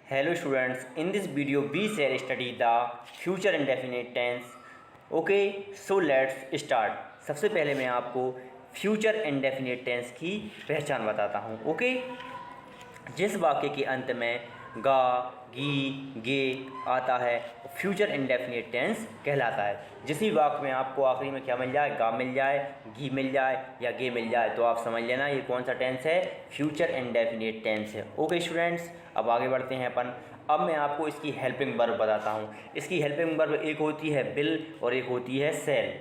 Hello students, in this video we shall study the future indefinite tense. Okay, so let's start. सबसे पहले मैं आपको future indefinite tense की पहचान बताता हूँ. ओके, जिस वाक्य के अंत में गा, गी, गे आता है फ्यूचर इंडेफिनिट टेंस कहलाता है. जिस भी वाक्य में आपको आखिरी में क्या मिल जाए, गा मिल जाए, घी मिल जाए या गे मिल जाए, तो आप समझ लेना ये कौन सा टेंस है, फ्यूचर इंडेफिनिट टेंस है. ओके स्टूडेंट्स, अब आगे बढ़ते हैं अपन. अब मैं आपको इसकी हेल्पिंग वर्ब बताता हूँ. इसकी हेल्पिंग वर्ब एक होती है विल और एक होती है सेल.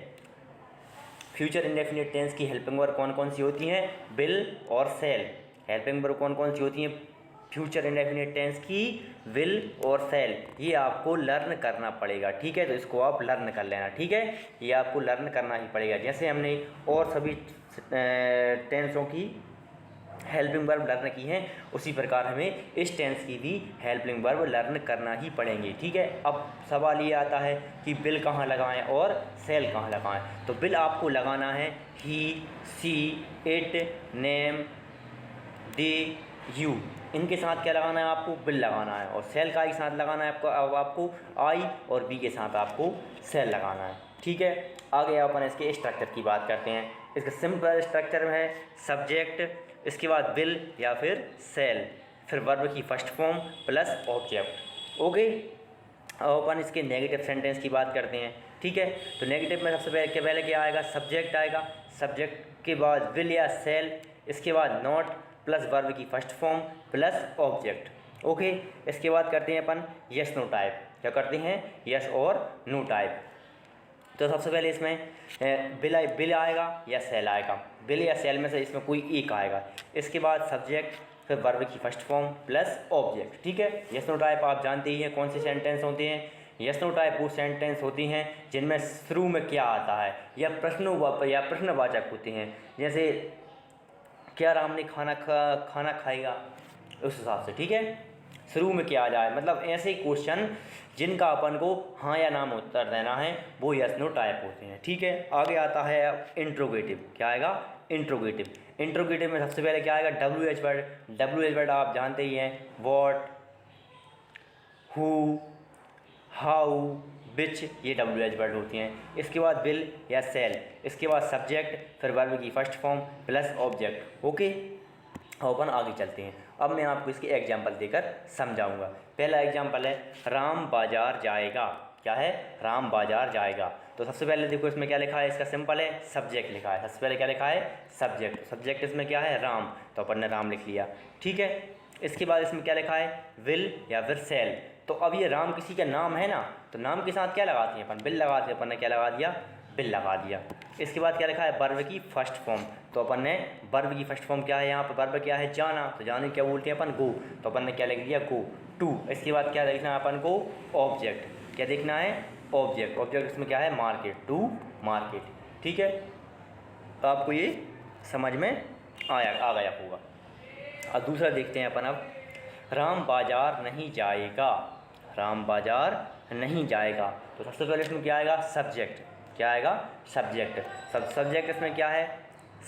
फ्यूचर इंडेफिनिट टेंस की हेल्पिंग वर्ब कौन कौन सी होती हैं, विल और सेल. हेल्पिंग वर्ब कौन कौन सी होती हैं फ्यूचर इंडेफिनिट टेंस की, विल और सेल. ये आपको लर्न करना पड़ेगा, ठीक है. तो इसको आप लर्न कर लेना, ठीक है. ये आपको लर्न करना ही पड़ेगा. जैसे हमने और सभी टेंसों की हेल्पिंग वर्ब लर्न की हैं, उसी प्रकार हमें इस टेंस की भी हेल्पिंग वर्ब लर्न करना ही पड़ेंगे, ठीक है. अब सवाल ये आता है कि विल कहाँ लगाएं और सेल कहाँ लगाएं. तो विल आपको लगाना है ही, सी, इट, नेम, दे, यू. इनके साथ क्या लगाना है आपको, विल लगाना है. और सेल का ही साथ लगाना है आपको आई और बी के साथ आपको सेल लगाना है, ठीक है. आगे अपन इसके स्ट्रक्चर की बात करते हैं. इसका सिंपल स्ट्रक्चर है सब्जेक्ट, इसके बाद विल या फिर सेल, फिर वर्ब की first form plus object. Okay, अब अपन इसके नेगेटिव सेंटेंस की बात करते हैं, ठीक है. तो नेगेटिव में सबसे पहले क्या आएगा, सब्जेक्ट आएगा. सब्जेक्ट के बाद विल या सेल, इसके बाद नॉट प्लस वर्ब की first form plus object. Okay, इसके बाद करते हैं अपन यस नो टाइप. क्या करते हैं, यस और नो टाइप. तो सबसे पहले इसमें विल आएगा या सेल आएगा. विल या सेल में से इसमें कोई एक आएगा. इसके बाद सब्जेक्ट, फिर वर्ब की फर्स्ट फॉर्म प्लस ऑब्जेक्ट, ठीक है. यस नो टाइप आप जानते ही हैं कौन से सेंटेंस होते हैं. यस नो टाइप वो सेंटेंस होती हैं जिनमें शुरू में क्या आता है या प्रश्नवाचक होते हैं. जैसे क्या राम ने खाना खाएगा, उस हिसाब से, ठीक है. शुरू में क्या आ जाए, मतलब ऐसे क्वेश्चन जिनका अपन को हाँ या नाम उत्तर देना है, वो यस नो टाइप होते हैं, ठीक है. आगे आता है इंट्रोगेटिव. क्या आएगा, इंट्रोगेटिव. इंट्रोगेटिव में सबसे पहले क्या आएगा, W H word. W H word आप जानते ही हैं, व्हाट, हु, हाउ, विच, ये डब्ल्यू एच वर्ड होती हैं. इसके बाद विल या सेल, इसके बाद सब्जेक्ट, फिर वर्ब की first form plus object. Okay, अपन आगे चलते हैं. अब मैं आपको इसके एग्जाम्पल देकर समझाऊंगा. पहला एग्जाम्पल है राम बाजार जाएगा. क्या है, राम बाजार जाएगा. तो सबसे पहले देखो इसमें क्या लिखा है, इसका सिंपल है, सब्जेक्ट लिखा है. सबसे पहले क्या लिखा है, सब्जेक्ट. सब्जेक्ट इसमें क्या है, राम, तो अपन ने राम लिख लिया, ठीक है. इसके बाद इसमें क्या लिखा है, विल या फिर सेल. तो अब ये राम किसी का नाम है ना, तो नाम के साथ क्या लगाते हैं अपन, विल लगाते हैं. अपन ने क्या लगा दिया, विल लगा दिया. इसके बाद क्या लिखा है, वर्ब की फर्स्ट फॉर्म. तो अपन ने वर्ब की फर्स्ट फॉर्म क्या है, यहाँ पर वर्ब क्या है, जाना. तो जाने क्या बोलते हैं अपन, गो. तो अपन ने क्या लिख दिया, गो टू. इसके बाद क्या लिखना है अपन को, ऑब्जेक्ट. क्या देखना है, ऑब्जेक्ट. ऑब्जेक्ट इसमें क्या है, मार्केट, टू मार्केट, ठीक है. तो आपको ये समझ में आ गया होगा. अब दूसरा देखते हैं अपन. अब राम बाजार नहीं जाएगा. राम बाजार नहीं जाएगा. तो सबसे पहले इसमें क्या आएगा, सब्जेक्ट. क्या आएगा, सब्जेक्ट. सब्जेक्ट इसमें क्या है,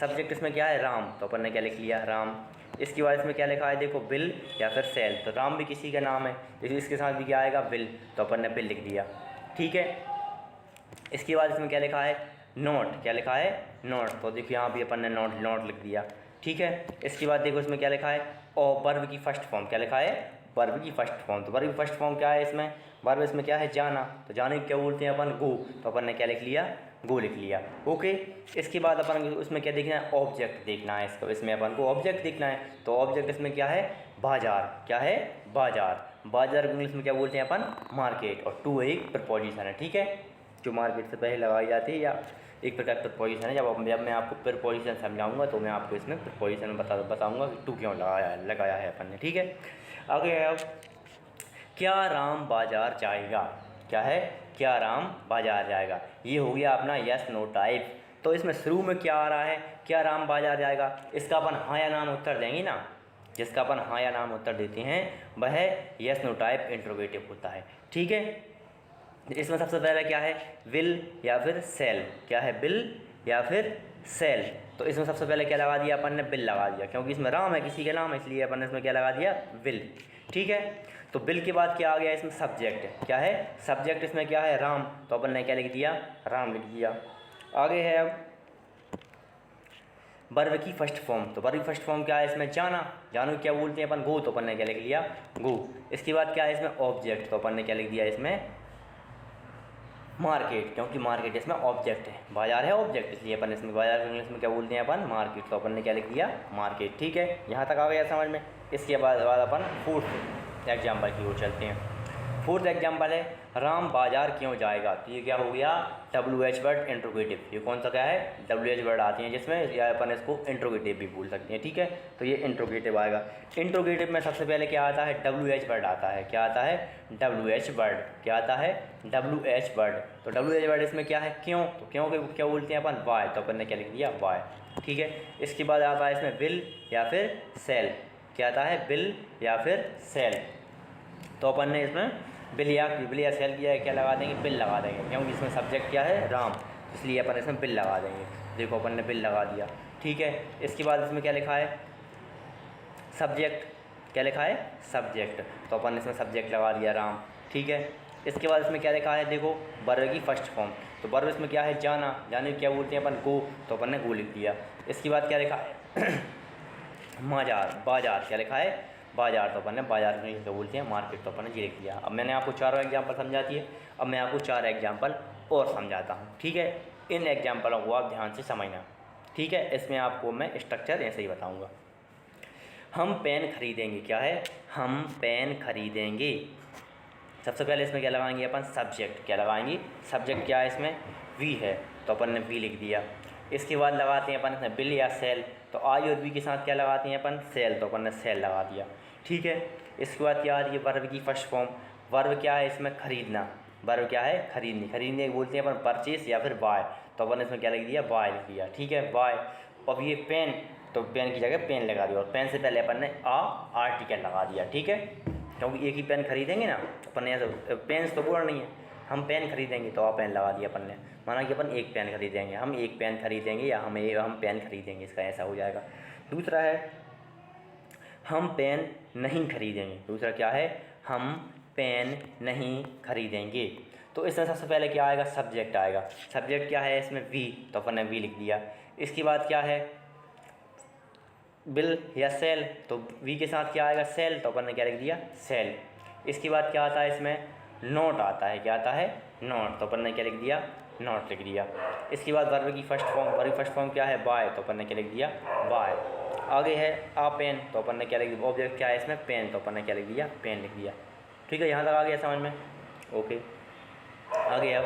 सब्जेक्ट इसमें क्या है, राम. तो अपन ने क्या लिख लिया, राम. इसके बाद इसमें क्या लिखा है, देखो विल या फिर सेल. तो राम भी किसी का नाम है, जैसे इसके साथ भी क्या आएगा, विल. तो अपन ने विल लिख दिया, ठीक है. इसके बाद इसमें क्या लिखा है, नोट. क्या लिखा है, नोट. तो देखिए यहाँ भी अपन ने नोट लिख दिया, ठीक है. इसके बाद देखो इसमें क्या लिखा है, और वर्ब की फर्स्ट फॉर्म. क्या लिखा है, वर्ब की फर्स्ट फॉर्म. तो वर्ब की फर्स्ट फॉर्म क्या है इसमें, वर्ब इसमें क्या है, जाना. तो जाने को क्या बोलते हैं अपन, गो. तो अपन ने क्या लिख लिया, गो लिख लिया. ओके, इसके बाद अपन उसमें क्या देखना है, ऑब्जेक्ट देखना है. इसको इसमें अपन को ऑब्जेक्ट देखना है. तो ऑब्जेक्ट इसमें क्या है, बाजार. क्या है, बाजार. बाजार इंग्लिश में क्या बोलते हैं अपन, मार्केट. और टू एक प्रपोजिशन है, ठीक है, जो मार्केट से पहले लगाई जाती है, या एक प्रकार प्रपोजिशन है. जब मैं आपको प्रपोजिशन समझाऊंगा तो मैं आपको इसमें प्रपोजिशन बताऊंगा कि टू क्यों लगाया है अपन ने, ठीक है. आगे अब क्या राम बाजार जाएगा. क्या है, क्या राम बाजार जाएगा. ये हो गया अपना यस नो टाइप. तो इसमें शुरू में क्या आ रहा है, क्या राम बाजार जाएगा. इसका अपन हाँ या नाम उत्तर देंगे ना, जिसका अपन हाँ या नाम उत्तर देते हैं वह यस नो टाइप इंट्रोगेटिव होता है, ठीक है. इसमें सबसे पहले क्या है, विल या फिर सेल. क्या है, विल या फिर सेल. तो इसमें सबसे पहले क्या लगा दिया अपन ने, विल लगा दिया, क्योंकि इसमें राम है, किसी का नाम है, इसलिए अपन ने इसमें क्या लगा दिया, विल, ठीक है। तो बिल के बाद क्या आ गया इसमें, सब्जेक्ट। क्या है, सब्जेक्ट इसमें क्या है, राम, तो अपन ने क्या लिख दिया, राम लिख दिया। आगे है अब वर्ब की फर्स्ट फॉर्म। तो वर्ब की फर्स्ट फॉर्म क्या है इसमें, जाना। जानो क्या बोलते हैं अपन, गो, तो अपन ने क्या लिख लिया, गो। इसके बाद क्या है इसमें, ऑब्जेक्ट, तो अपन ने क्या लिख दिया इसमें, मार्केट, क्योंकि मार्केट इसमें ऑब्जेक्ट है, बाजार है ऑब्जेक्ट, इसलिए अपन इसमें बाजार को इंग्लिश में क्या बोलते हैं अपन, मार्केट, तो अपन ने क्या लिख दिया, मार्केट। ठीक है, यहाँ तक आ गया समझ में। इसके बाद अपन फोर्थ एग्जाम्पल की ओर चलते हैं। फोर्थ एग्जाम्पल है, राम बाजार क्यों जाएगा। तो ये क्या हो गया, WH वर्ड इंट्रोगेटिव। ये कौन सा क्या है, WH वर्ड आती हैं जिसमें, या अपन इसको इंट्रोगेटिव भी बोल सकते हैं। ठीक है, तो ये इंट्रोगेटिव आएगा। इंट्रोगेटिव में सबसे पहले क्या आता है, WH वर्ड आता है। क्या आता है, WH वर्ड। क्या आता है, WH वर्ड। तो WH वर्ड इसमें क्या है, क्यों, तो क्यों के क्या बोलते हैं अपन, वाई, तो अपन ने क्या लिख दिया, वाई। ठीक है, इसके बाद आता है इसमें विल या फिर सेल। क्या आता है, विल या फिर सेल। तो अपन ने इसमें बिल या सेल किया है, क्या लगा देंगे, बिल लगा देंगे, क्योंकि इसमें सब्जेक्ट क्या है, राम, इसलिए अपन इसमें बिल लगा देंगे। देखो अपन ने बिल लगा दिया। ठीक है, इसके बाद इसमें क्या लिखा है, सब्जेक्ट। क्या लिखा है, सब्जेक्ट, तो अपन इसमें सब्जेक्ट लगा दिया, राम। ठीक है, इसके बाद इसमें क्या लिखा है, देखो वर्ब की फर्स्ट फॉर्म। तो वर्ब इसमें क्या है, जाना। जाने क्या बोलते हैं अपन, गो, तो अपन ने गो लिख दिया। इसके बाद क्या लिखा है, बाजार। बाजार क्या लिखा है, बाजार, तो अपन ने बाजार में क्या बोलते हैं, मार्केट, तो अपन ने जी लिख दिया। अब मैंने आपको चारों एग्जाम्पल समझा दिए, अब मैं आपको 4 एग्जाम्पल और समझाता हूँ। ठीक है, इन एग्जाम्पलों को आप ध्यान से समझना। ठीक है, इसमें आपको मैं स्ट्रक्चर ऐसे ही बताऊँगा। हम पेन खरीदेंगे। क्या है, हम पेन खरीदेंगे। सबसे पहले इसमें क्या लगाएंगे अपन, सब्जेक्ट। क्या लगाएंगे, सब्जेक्ट क्या है इसमें, वी है, तो अपन ने वी लिख दिया। इसके बाद लगाते हैं अपन इसमें बिल या सेल। तो आई और वी के साथ क्या लगाते हैं अपन, सेल, तो अपन ने सेल लगा दिया। ठीक है, इसके बाद क्या आ रही है, वर्ब की फर्स्ट फॉर्म। वर्ब क्या है इसमें, खरीदना। वर्ब क्या है, खरीदनी। खरीदने बोलते हैं अपन परचेस या फिर बाय, तो अपन इसमें क्या लिख दिया, बाय लिख दिया। ठीक है, बाय। अब ये पेन, तो पेन की जगह पेन लगा दिया, और पेन से पहले अपन ने आर्टिकल लगा दिया। ठीक है, क्योंकि एक ही पेन खरीदेंगे ना, अपन ने ऐसा पेन तो बोल नहीं है, हम पेन खरीदेंगे, तो पेन लगा दिया अपन ने। माना कि अपन एक पेन खरीदेंगे, हम एक पेन खरीदेंगे, या हम पेन खरीदेंगे, इसका ऐसा हो जाएगा। दूसरा है, हम पेन नहीं खरीदेंगे। दूसरा क्या है, हम पेन नहीं खरीदेंगे। तो इसमें सबसे पहले क्या आएगा, सब्जेक्ट आएगा। सब्जेक्ट क्या है इसमें, वी, तो अपन ने वी लिख दिया। इसके बाद क्या है, बिल या सेल, तो वी के साथ क्या आएगा, सेल, तो अपन ने क्या लिख दिया, सेल। इसके बाद क्या आता है इसमें, नोट आता है। क्या आता है, नोट, तो अपन ने क्या लिख दिया, नोट लिख दिया। इसके बाद वर्ब की फर्स्ट फॉर्म। वर्ब की फर्स्ट फॉर्म क्या है, बाय, तो अपन ने क्या लिख दिया, बाय। आगे है आ पेन, तो अपन ने क्या लिख दिया, ऑब्जेक्ट क्या है इसमें, पेन, तो अपन ने क्या लिख दिया, पेन लिख दिया। ठीक है, यहाँ तक आ गया समझ में। ओके, आगे अब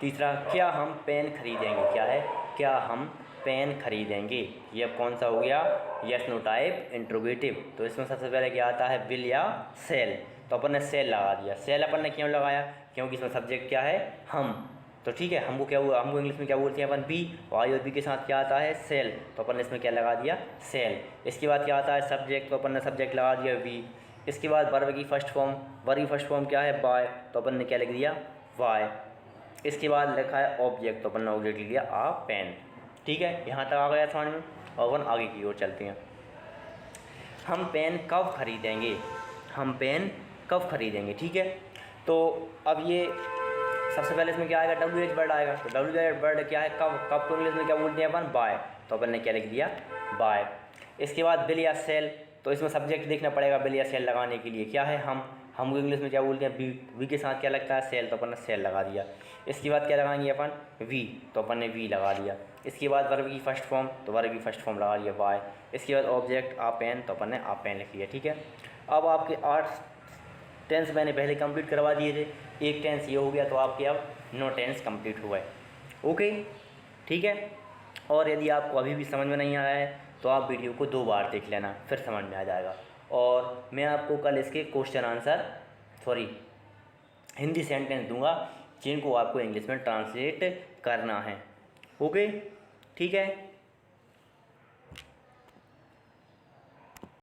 तीसरा, क्या हम पेन खरीदेंगे। क्या है, क्या हम पेन खरीदेंगे। ये अब कौन सा हो गया, यस नो टाइप इंट्रोगेटिव। तो इसमें सबसे पहले क्या आता है, विल या सेल, तो अपन ने सेल लगा दिया। सेल अपन ने क्यों लगाया, क्योंकि इसमें सब्जेक्ट क्या है, हम। तो ठीक है, हमको क्या हुआ, हमको इंग्लिश में क्या बोलते हैं अपन, बी, वाई और बी के साथ क्या आता है, सेल, तो अपन ने इसमें क्या लगा दिया, सेल। इसके बाद क्या आता है, सब्जेक्ट, तो अपन ने सब्जेक्ट लगा दिया, वी। इसके बाद वर्ब की फर्स्ट फॉर्म। वर्ब की फर्स्ट फॉर्म क्या है, बाय, तो अपन ने क्या लिख दिया, वाई। इसके बाद लिखा है ऑब्जेक्ट, तो अपन ने ऑब्जेक्ट लिख दिया, आ पेन। ठीक है, यहाँ तक आ गया समझ में। और अपन आगे की ओर चलते हैं। हम पेन कब खरीदेंगे। हम पेन कब खरीदेंगे। ठीक है, तो अब ये सबसे पहले इसमें क्या आएगा, WH वर्ड आएगा। तो WH वर्ड क्या है, कब। कब को इंग्लिश में क्या बोलते हैं अपन, बाय, तो अपन ने क्या लिख दिया, बाय। इसके बाद बिल या सेल, तो इसमें सब्जेक्ट देखना पड़ेगा बिल या सेल लगाने के लिए। क्या है, हम इंग्लिश में क्या बोलते हैं, वी के साथ क्या लगता है, सेल, तो अपन ने सेल लगा दिया। इसके बाद क्या लगाएंगे अपन, वी, तो अपन ने वी लगा दिया। इसके बाद वर्ब की फर्स्ट फॉर्म, तो वर्ब की फर्स्ट फॉर्म लगा दिया, वाई। इसके बाद ऑब्जेक्ट आ पेन, तो अपन ने आ पेन लिख लिया। ठीक है, अब आपके 8 टेंस मैंने पहले कंप्लीट करवा दिए थे, एक टेंस ये हो गया, तो आपके अब 9 टेंस कंप्लीट हुआ है। ओके, ठीक है। और यदि आपको अभी भी समझ में नहीं आया है, तो आप वीडियो को 2 बार देख लेना, फिर समझ में आ जाएगा। और मैं आपको कल इसके क्वेश्चन आंसर हिंदी सेंटेंस दूंगा, जिनको आपको इंग्लिश में ट्रांसलेट करना है। ओके, ठीक है।